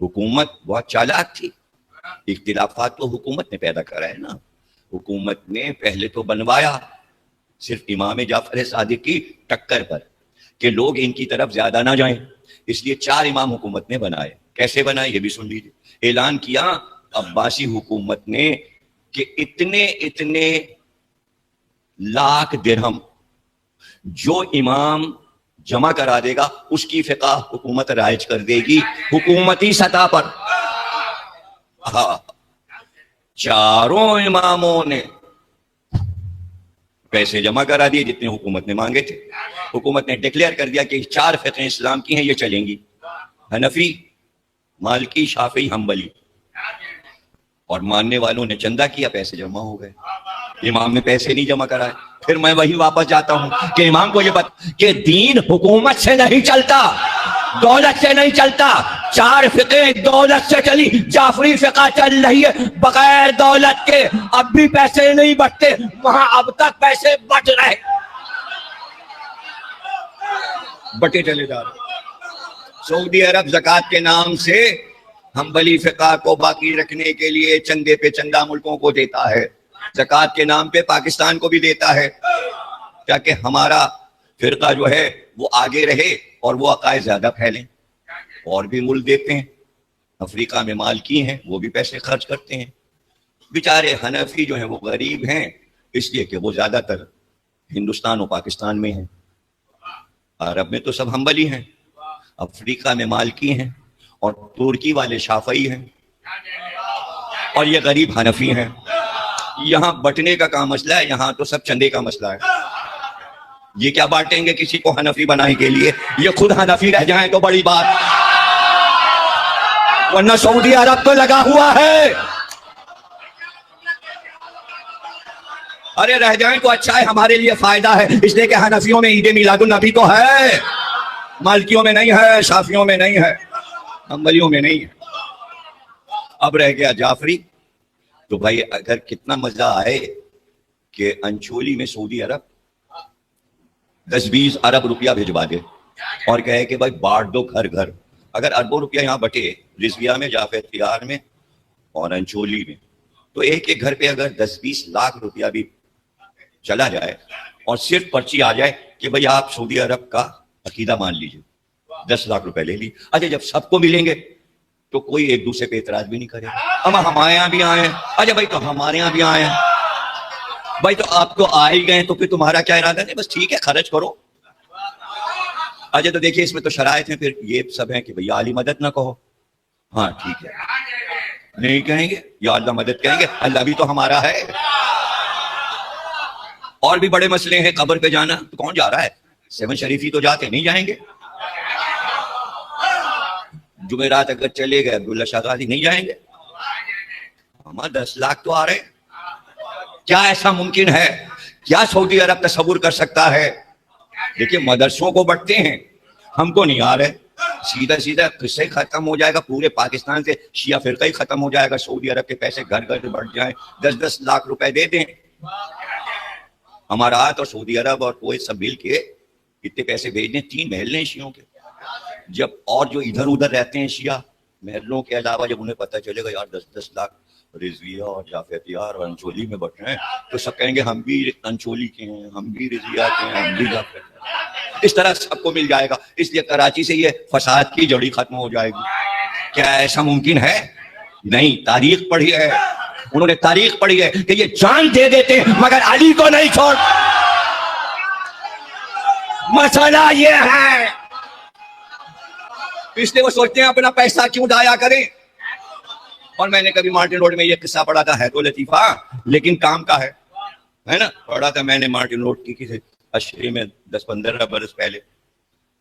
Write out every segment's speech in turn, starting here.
حکومت بہت چالاک تھی. اختلافات تو حکومت نے پیدا کرا ہے نا. حکومت نے پہلے تو بنوایا صرف امام جعفر صادق کی ٹکر پر کہ لوگ ان کی طرف زیادہ نہ جائیں، اس لیے 4 امام حکومت نے بنائے. کیسے بنائے یہ بھی سن لیجیے. اعلان کیا عباسی حکومت نے کہ اتنے لاکھ درہم جو امام جمع کرا دے گا اس کی فقہ حکومت رائج کر دے گی حکومتی سطح پر. ہاں، چاروں اماموں نے پیسے جمع کرا دیے جتنے حکومت نے مانگے تھے. حکومت نے ڈکلیئر کر دیا کہ 4 فقہ اسلام کی ہیں، یہ چلیں گی، حنفی، مالکی، شافعی، حنبلی. اور ماننے والوں نے چندہ کیا، پیسے جمع ہو گئے. امام نے پیسے نہیں جمع کرائے. پھر میں وہی واپس جاتا ہوں کہ امام کو یہ بات کہ دین حکومت سے نہیں چلتا، دولت سے نہیں چلتا. 4 فقہ دولت سے چلی، جعفری فقہ چل رہی ہے بغیر دولت کے. اب بھی پیسے نہیں بٹتے وہاں، اب تک پیسے بٹ رہے، بٹے چلے جا رہے. سعودی عرب زکوٰۃ کے نام سے حنبلی فقہ کو باقی رکھنے کے لیے چندے پہ چندہ ملکوں کو دیتا ہے. زکوٰۃ کے نام پہ پاکستان کو بھی دیتا ہے تاکہ ہمارا فرقہ جو ہے وہ آگے رہے اور وہ عقائد زیادہ پھیلیں. اور بھی ملک دیتے ہیں، افریقہ میں مالکی ہیں، وہ بھی پیسے خرچ کرتے ہیں. بیچارے حنفی جو ہیں وہ غریب ہیں اس لیے کہ وہ زیادہ تر ہندوستان اور پاکستان میں ہیں. عرب میں تو سب حنبلی ہیں، افریقہ میں مالکی ہیں، اور ترکی والے شافعی ہیں، اور یہ غریب حنفی ہیں. یہاں بٹنے کا کام مسئلہ ہے، یہاں تو سب چندے کا مسئلہ ہے. یہ کیا بانٹیں گے کسی کو حنفی بنانے کے لیے؟ یہ خود حنفی رہ جائیں تو بڑی بات، ورنہ سعودی عرب تو لگا ہوا ہے. ارے رہ جائیں تو اچھا ہے، ہمارے لیے فائدہ ہے، اس لیے کہ حنفیوں میں عید میلاد النبی تو ہے، مالکیوں میں نہیں ہے، شافیوں میں نہیں ہے، حنبلیوں میں نہیں ہے. اب رہ گیا جعفری. تو بھائی اگر کتنا مزہ آئے کہ انچولی میں سعودی عرب 10-20 ارب روپیہ بھیجوا دے اور کہے کہ بھائی بانٹ دو گھر گھر. اگر اربوں روپیہ یہاں بٹے رضویہ میں، جعفر تیار میں اور انچولی میں، تو ایک ایک گھر پہ اگر 10-20 لاکھ روپیہ بھی چلا جائے اور صرف پرچی آ جائے کہ بھائی آپ سعودی عرب کا عقیدہ مان لیجئے، 10 لاکھ روپے لے لی. اچھا جب سب کو ملیں گے تو کوئی ایک دوسرے پہ اعتراض بھی نہیں کرے. اما ہمارے یہاں بھی آئے ہیں، اچھا بھائی تو ہمارے یہاں بھی آئے ہیں، بھائی تو آپ تو آ ہی گئے تو پھر تمہارا کیا ارادہ ہے؟ بس ٹھیک ہے خرچ کرو. اچھا تو دیکھیے اس میں تو شرائط ہیں پھر یہ سب ہیں کہ بھئی علی مدد نہ کہو. ہاں ٹھیک ہے، نہیں کہیں گے یا اللہ مدد کہیں گے، اللہ بھی تو ہمارا ہے. اور بھی بڑے مسئلے ہیں، قبر پہ جانا تو کون جا رہا ہے؟ 7 شریفی تو جاتے نہیں جائیں گے. جمعرات اگر چلے گئے عبداللہ شاہ غازی نہیں جائیں گے. ہمارا 10 لاکھ تو آ رہے ہیں. کیا ایسا ممکن ہے؟ کیا سعودی عرب تصور کر سکتا ہے؟ دیکھیں مدرسوں کو بٹتے ہیں، ہم کو نہیں آ رہے. سیدھا سیدھا قصہ ہی ختم ہو جائے گا، پورے پاکستان سے شیعہ فرقہ ہی ختم ہو جائے گا. سعودی عرب کے پیسے گھر گھر بڑھ جائیں، 10-10 لاکھ روپے دے دیں. ہمارا اور سعودی عرب اور کوئی سب مل کے کتنے پیسے بھیج دیں. 3 محلے ہیں شیعوں کے. جب اور جو ادھر ادھر رہتے ہیں شیعہ محلوں کے علاوہ جب انہیں پتہ چلے گا یار 10-10 لاکھ رضویہ اور جعفر تیار اور انچولی میں بٹ رہے ہیں، تو سب کہیں گے ہم بھی انچولی کے ہیں، ہم بھی رضویہ کے ہیں، ہم بھی جعفر کے ہیں. اس طرح سب کو مل جائے گا. اس لیے کراچی سے یہ فساد کی جڑی ختم ہو جائے گی. کیا ایسا ممکن ہے؟ نہیں. تاریخ پڑھی ہے انہوں نے، تاریخ پڑھی ہے کہ یہ جان دے دیتے مگر علی کو نہیں چھوڑ. مسئلہ یہ ہے اس لیے وہ سوچتے ہیں اپنا پیسہ کیوں ضائع کریں. اور میں نے کبھی مارٹن روڈ میں یہ قصہ پڑھا تھا، ہے تو لطیفہ لیکن کام کا ہے نا. پڑھا تھا میں نے مارٹن روڈ کی کسی عشرے میں 10-15 برس پہلے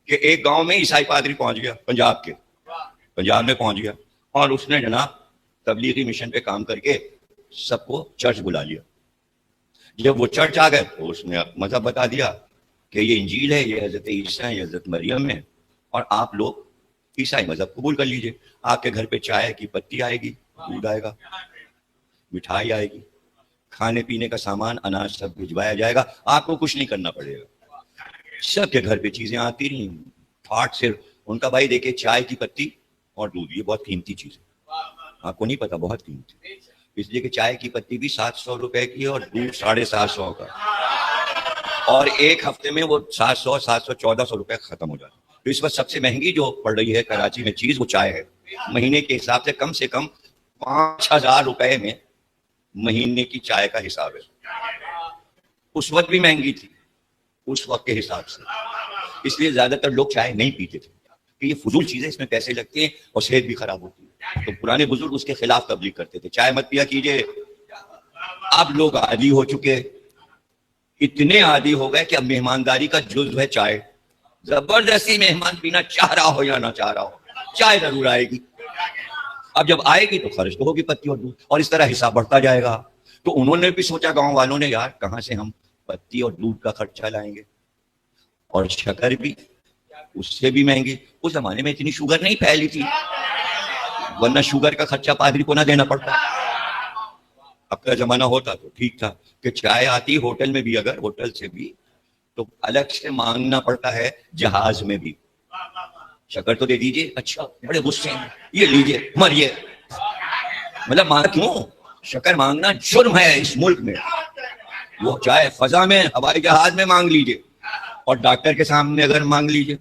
کہ ایک گاؤں میں عیسائی پادری پہنچ گیا، پنجاب میں پہنچ گیا، اور اس نے جناب تبلیغی مشن پہ کام کر کے سب کو چرچ بلا لیا. جب وہ چرچ آ گئے تو اس نے مذہب بتا دیا کہ یہ انجیل ہے، یہ حضرت عیسیٰ ہے، یہ حضرت مریم ہے، اور آپ لوگ عیسائی مذہب قبول کر لیجئے. آپ کے گھر پہ چائے کی پتی آئے گی، دودھ آئے گا، مٹھائی آئے گی، کھانے پینے کا سامان اناج سب بھجوایا جائے گا، آپ کو کچھ نہیں کرنا پڑے گا. سب کے گھر پہ چیزیں آتی رہیں. تھاٹ صرف ان کا بھائی دیکھے چائے کی پتی اور دودھ یہ بہت قیمتی چیز ہے، آپ کو نہیں پتا، بہت قیمتی، اس لیے کہ چائے کی پتی بھی 700 روپے کی ہے اور دودھ 750 کا، اور ایک ہفتے میں وہ 700 1400 روپے ختم ہو جاتا ہے۔ تو اس وقت سب سے مہنگی جو پڑ رہی ہے کراچی میں چیز وہ چائے ہے، مہینے کے حساب سے کم 5,000 روپے میں مہینے کی چائے کا حساب ہے۔ اس وقت بھی مہنگی تھی اس وقت کے حساب سے، اس لیے زیادہ تر لوگ چائے نہیں پیتے تھے کہ یہ فضول چیز ہے، اس میں پیسے لگتے ہیں اور صحت بھی خراب ہوتی ہے، تو پرانے بزرگ اس کے خلاف تبلیغ کرتے تھے، چائے مت پیا کیجئے۔ اب لوگ عادی ہو چکے، اتنے عادی ہو گئے کہ اب مہمانداری کا جزو ہے چائے، زبردستی مہمان پینا چاہ رہا ہو یا نہ چاہ رہا ہو چائے ضرور آئے گی، اب جب آئے گی تو خرچ تو ہوگی پتی اور دودھ، اور اس طرح حساب بڑھتا جائے گا۔ تو انہوں نے بھی سوچا گاؤں والوں نے، یار کہاں سے ہم پتی اور دودھ کا خرچہ لائیں گے، اور شکر بھی اس سے بھی مہنگی، اس زمانے میں اتنی شوگر نہیں پھیلی تھی، ورنہ شوگر کا خرچہ پادری کو نہ دینا پڑتا، اب کا زمانہ ہوتا تو ٹھیک تھا کہ چائے آتی ہوٹل میں بھی، اگر ہوٹل سے بھی تو الگ سے مانگنا پڑتا ہے، جہاز میں بھی شکر تو دے دیجئے، اچھا بڑے غصے ہیں، یہ لیجئے مریے، مطلب مانگ کیوں، شکر مانگنا جرم ہے اس ملک میں، وہ چاہے فضا میں ہوائی جہاز میں مانگ لیجئے اور ڈاکٹر کے سامنے اگر مانگ لیجئے۔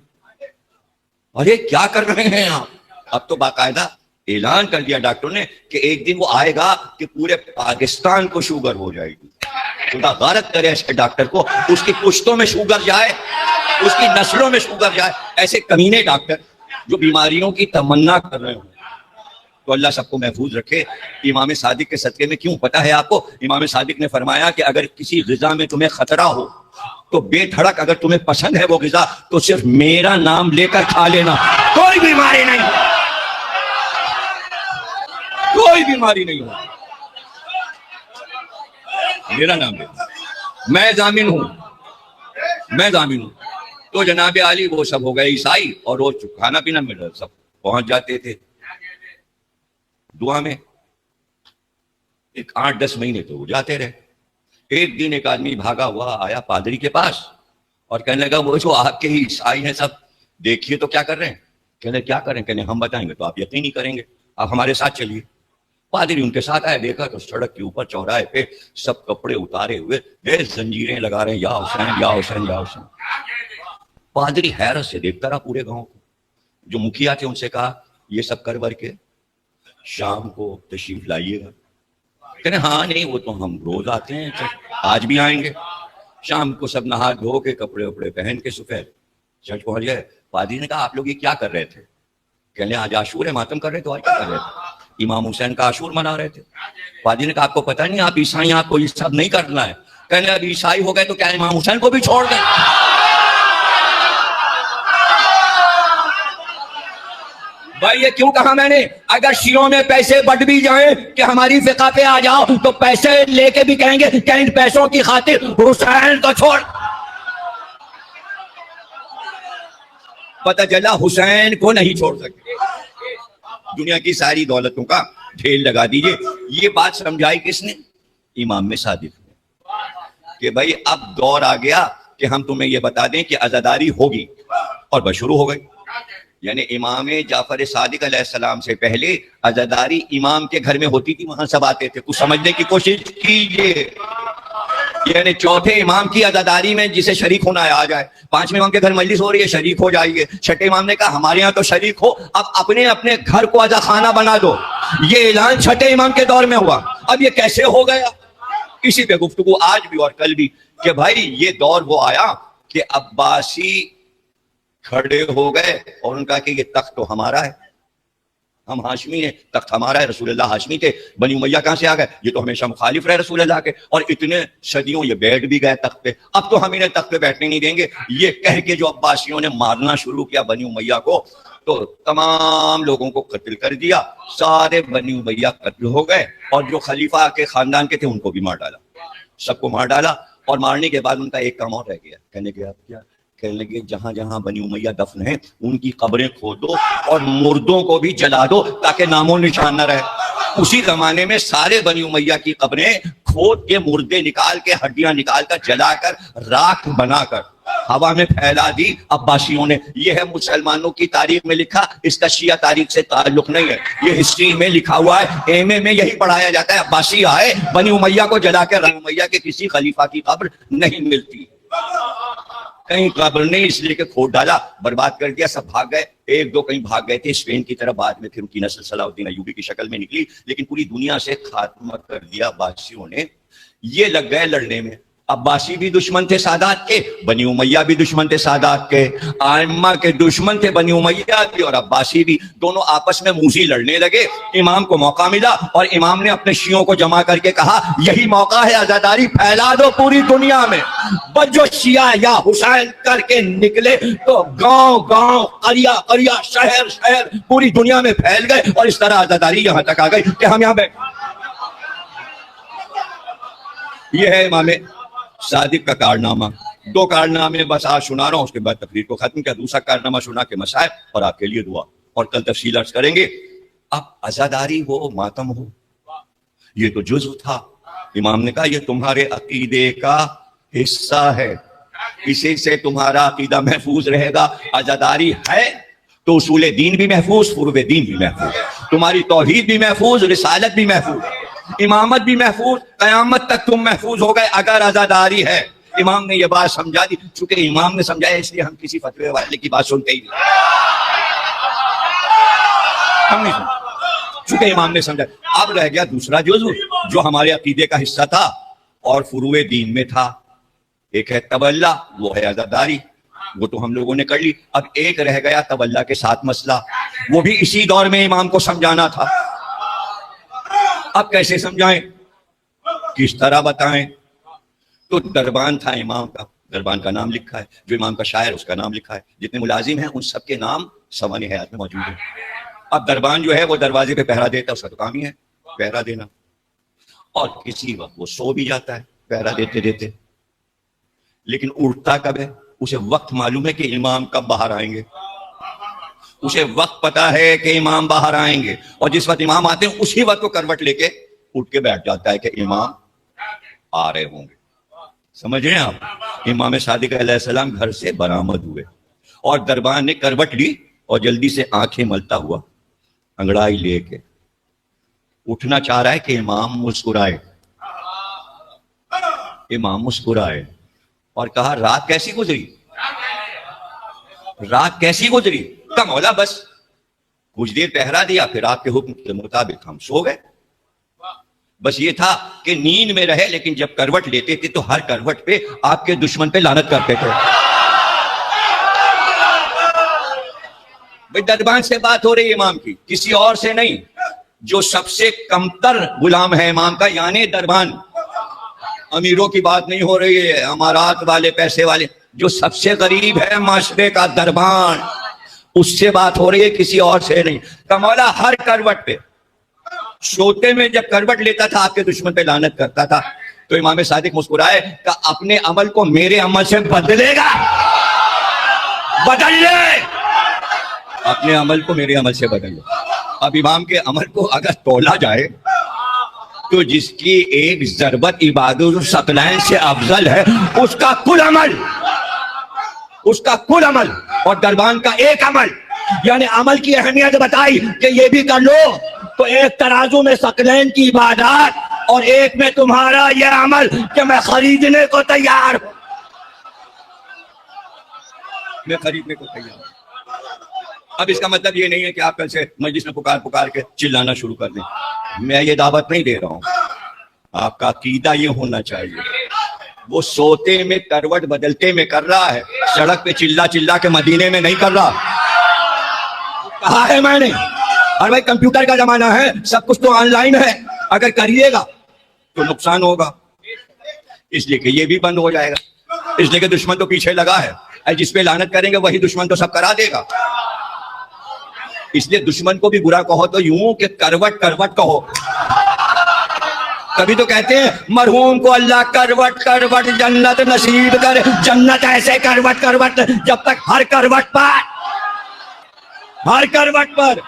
ارے کیا کر رہے ہیں آپ، اب تو باقاعدہ اعلان کر دیا ڈاکٹر نے کہ ایک دن وہ آئے گا کہ پورے پاکستان کو شوگر ہو جائے گی، خدا غارت کرے ایسے ڈاکٹر کو، اس کی پشتوں میں شوگر جائے، اس کی نسلوں میں شوگر جائے، ایسے کمینے ڈاکٹر جو بیماریوں کی تمنا کر رہے ہیں۔ تو اللہ سب کو محفوظ رکھے۔ امام صادق کے صدقے میں کیوں پتہ ہے آپ کو، امام صادق نے فرمایا کہ اگر کسی غذا میں تمہیں خطرہ ہو تو بے دھڑک اگر تمہیں پسند ہے وہ غذا تو صرف میرا نام لے کر کھا لینا، کوئی بیماری نہیں، کوئی بیماری نہیں ہو، میرا نام لے، میں ضامن ہوں، میں ضامن ہوں۔ تو جناب علی وہ سب ہو گئے عیسائی، اور وہ کھانا پینا میں سب پہنچ جاتے تھے دعا میں، ایک 8-10 مہینے تو وہ جاتے رہے۔ ایک دن ایک آدمی بھاگا ہوا آیا پادری کے پاس اور کہنے لگا وہ جو آپ کے ہی عیسائی ہیں سب، دیکھیے تو کیا کر رہے ہیں۔ کہنے کیا کریں، کہنے ہم بتائیں گے تو آپ یقین نہیں کریں گے، آپ ہمارے ساتھ چلیے۔ پادری ان کے ساتھ آئے، دیکھا تو سڑک کے اوپر چوراہے پہ سب کپڑے اتارے ہوئے زنجیریں لگا رہے ہیں، یا حسین یا حسین یا حسین۔ پادری حیرت سے دیکھتا رہا پورے گاؤں کو، جو مکھیا تھے ان سے کہا یہ سب کر بر کے شام کو تشریف لائیے گا۔ کہنے ہاں نہیں وہ تو ہم روز آتے ہیں، آج بھی آئیں گے۔ شام کو سب نہا دھو کے کپڑے وپڑے پہن کے سفید چرچ پہنچ گئے۔ پادری نے کہا آپ لوگ یہ کیا کر رہے تھے؟ کہنے آج عاشور ہے، ماتم کر رہے تھے، آج کیا کر رہے تھے؟ امام حسین کا عاشور منا رہے تھے۔ پادری نے کہا آپ کو پتہ نہیں آپ عیسائی، آپ کو یہ سب نہیں کرنا ہے۔ کہنے اب عیسائی ہو گئے تو کیا امام حسین کو بھی چھوڑ دیں؟ بھائی یہ کیوں کہا میں نے، اگر شیعوں میں پیسے بٹ بھی جائیں کہ ہماری فقہ پہ آ جاؤ تو پیسے لے کے بھی کہیں گے کہ ان پیسوں کی خاطر حسین کو چھوڑ۔ پتہ چلا حسین کو نہیں چھوڑ سکتے، دنیا کی ساری دولتوں کا ڈھیر لگا دیجئے۔ یہ بات سمجھائی کس نے؟ امام صادق نے، کہ بھائی اب دور آ گیا کہ ہم تمہیں یہ بتا دیں کہ عزاداری ہوگی، اور بس شروع ہو گئی۔ یعنی امام جعفر صادق علیہ السلام سے پہلے عزاداری امام کے گھر میں ہوتی تھی، وہاں سب آتے تھے۔ کچھ سمجھنے کی کوشش کیجئے، یعنی چوتھے امام کی عزاداری میں جسے شریک ہونا ہے آ جائے، پانچویں امام کے گھر مجلس ہو رہی ہے شریک ہو جائیے، چھٹے امام نے کہا ہمارے ہاں تو شریک ہو، اب اپنے اپنے گھر کو عزا خانہ بنا دو۔ یہ اعلان چھٹے امام کے دور میں ہوا۔ اب یہ کیسے ہو گیا، اسی پہ گفتگو آج بھی اور کل بھی، کہ بھائی یہ دور وہ آیا کہ عباسی کھڑے ہو گئے اور ان کا کہ یہ تخت تو ہمارا ہے، ہم ہاشمی ہیں، تخت ہمارا ہے۔ رسول اللہ ہاشمی تھے، بنی امیہ کہاں سے آ گئے، یہ تو ہمیشہ مخالف رہے رسول اللہ کے، اور اتنے صدیوں یہ بیٹھ بھی گئے تخت پہ، اب تو ہم انہیں تخت پہ بیٹھنے نہیں دیں گے۔ یہ کہہ کے جو عباسیوں نے مارنا شروع کیا بنی امیہ کو، تو تمام لوگوں کو قتل کر دیا، سارے بنی امیہ قتل ہو گئے، اور جو خلیفہ کے خاندان کے تھے ان کو بھی مار ڈالا، سب کو مار ڈالا۔ اور مارنے کے بعد ان کا ایک کام اور رہ گیا، کہنے کے اب کیا، کہنے لگے جہاں جہاں بنی امیہ دفن ہیں ان کی قبریں کھودو اور مردوں کو بھی جلا دو تاکہ نام و نشان نہ رہے۔ اسی زمانے میں سارے بنی امیہ کی قبریں کھود کے، مردے نکال کے، ہڈیاں نکال کر، جلا کر، راکھ بنا کر ہوا میں پھیلا دی عباسیوں نے. یہ ہے مسلمانوں کی تاریخ میں لکھا, اس کا شیعہ تاریخ سے تعلق نہیں ہے, یہ ہسٹری میں لکھا ہوا ہے. ایم اے میں یہی پڑھایا جاتا ہے. عباسی آئے, بنی امیہ کو جلا کے رنگ امیہ کے کسی خلیفہ کی قبر نہیں ملتی, کہیں قبر نہیں, اس لیے کہ کھود ڈالا, برباد کر دیا, سب بھاگ گئے. ایک دو کہیں بھاگ گئے تھے اسپین کی طرف, بعد میں پھر ان کی نسل صلاح الدین ایوبی کی شکل میں نکلی, لیکن پوری دنیا سے خاتمہ کر دیا عباسیوں نے. یہ لگ گئے لڑنے میں. عباسی بھی دشمن تھے سادات کے, بنی امیہ بھی دشمن تھے سادات کے, ائمہ کے دشمن تھے بنی امیہ بھی اور عباسی بھی. دونوں آپس میں موذی لڑنے لگے. امام کو موقع ملا اور امام نے اپنے شیعوں کو جمع کر کے کہا یہی موقع ہے, عزاداری پھیلا دو پوری دنیا میں. بس جو شیعہ یا حسین کر کے نکلے تو گاؤں گاؤں, قریہ قریہ, شہر شہر پوری دنیا میں پھیل گئے, اور اس طرح عزاداری یہاں تک آ گئی کہ ہم یہاں بیٹھے. یہ ہے امام صادق کا کارنامہ. دو کارنامے بس آج سنا رہا ہوں, اس کے بعد تقریر کو ختم کیا. دوسرا کارنامہ سنا کے مسائل اور آپ کے لیے دعا, اور کل تفصیل عرض کریں گے. اب عزاداری ہو, ماتم ہو, یہ تو جزو تھا. امام نے کہا یہ تمہارے عقیدے کا حصہ ہے, اسی سے تمہارا عقیدہ محفوظ رہے گا. عزاداری ہے تو اصول دین بھی محفوظ, فروع دین بھی محفوظ, تمہاری توحید بھی محفوظ, رسالت بھی محفوظ, امامت بھی محفوظ, قیامت تک تم محفوظ ہو گئے اگر عزاداری ہے. امام نے یہ بات سمجھا دی. چونکہ امام نے سمجھایا اس لیے ہم کسی فتوی والے کی بات سنتے ہی نہیں, ہم نہیں سنتے, چونکہ امام نے سمجھا. اب رہ گیا دوسرا جزو جو ہمارے عقیدے کا حصہ تھا اور فروع دین میں تھا. ایک ہے طبلہ, وہ ہے عزاداری, وہ تو ہم لوگوں نے کر لی. اب ایک رہ گیا طبلہ کے ساتھ مسئلہ, وہ بھی اسی دور میں امام کو سمجھانا تھا. اب کیسے سمجھائیں, کس طرح بتائیں؟ تو دربان تھا امام کا, دربان کا نام لکھا ہے, جو امام کا شاعر اس کا نام لکھا ہے, جتنے ملازم ہیں ان سب کے نام سوانح حیات میں موجود ہیں. اب دربان جو ہے وہ دروازے پہ پہرا دیتا ہے, اس کا تو کام ہی ہے پہرا دینا, اور کسی وقت وہ سو بھی جاتا ہے پہرا دیتے دیتے. لیکن اٹھتا کب ہے؟ اسے وقت معلوم ہے کہ امام کب باہر آئیں گے, اسے وقت پتا ہے کہ امام باہر آئیں گے, اور جس وقت امام آتے ہیں اسی وقت وہ کروٹ لے کے اٹھ کے بیٹھ جاتا ہے کہ امام آ رہے ہوں گے. سمجھ رہے ہیں آپ؟ امام صادق علیہ السلام گھر سے برآمد ہوئے اور دربان نے کروٹ لی اور جلدی سے آنکھیں ملتا ہوا انگڑائی لے کے اٹھنا چاہ رہا ہے کہ امام مسکرائے. امام مسکرائے اور کہا رات کیسی گزری, رات کیسی گزری؟ کہا مولا بس کچھ دیر پہرا دیا, پھر آپ کے حکم کے مطابق ہم سو گئے. بس یہ تھا کہ نیند میں رہے, لیکن جب کروٹ لیتے تھے تو ہر کروٹ پہ آپ کے دشمن پہ لعنت کرتے تھے. بھئی دربان سے بات ہو رہی ہے امام کی, کسی اور سے نہیں. جو سب سے کمتر غلام ہے امام کا یعنی دربان, امیروں کی بات نہیں ہو رہی ہے, امارات والے پیسے والے, جو سب سے غریب ہے معاشرے کا دربان, اس سے بات ہو رہی ہے, کسی اور سے نہیں. کہ مولا ہر کروٹ پہ, سوتے میں جب کروٹ لیتا تھا آپ کے دشمن پہ لعنت کرتا تھا. تو امام صادق مسکرائے کہ اپنے عمل کو میرے عمل سے بدلے گا, بدل لے, اپنے عمل کو میرے عمل سے بدل لے. اب امام کے عمل کو اگر تولا جائے تو جس کی ایک ضربت عباد الثقلین سے افضل ہے, اس کا کل عمل, اس کا کل عمل اور دربان کا ایک عمل, یعنی عمل کی اہمیت بتائی کہ یہ بھی کر لو, تو ایک ترازو میں ثقلین کی عبادات اور ایک میں تمہارا یہ عمل کہ میں خریدنے کو تیار ہوں, میں خریدنے کو تیار ہوں. اب اس کا مطلب یہ نہیں ہے کہ آپ کل سے مجلس میں پکار پکار کے چلانا شروع کر دیں. میں یہ دعوت نہیں دے رہا ہوں, آپ کا عقیدہ یہ ہونا چاہیے. وہ سوتے میں کروٹ بدلتے میں کر رہا ہے, سڑک پہ چلا چلا کے مدینے میں نہیں کر رہا. کہا ہے میں نے, اور بھائی کمپیوٹر کا زمانہ ہے, سب کچھ تو آن لائن ہے, اگر کریے گا تو نقصان ہوگا. اس لیے کہ یہ بھی بند ہو جائے گا, اس لیے کہ دشمن تو پیچھے لگا ہے, جس پہ لعنت کریں گے وہی دشمن تو سب کرا دے گا. اس لیے دشمن کو بھی برا کہو تو یوں کہ کروٹ کروٹ کہو. کبھی تو کہتے ہیں مرحوم کو اللہ کروٹ کروٹ جنت نصیب کرے, جنت ایسے کروٹ کروٹ جب تک ہر کروٹ پر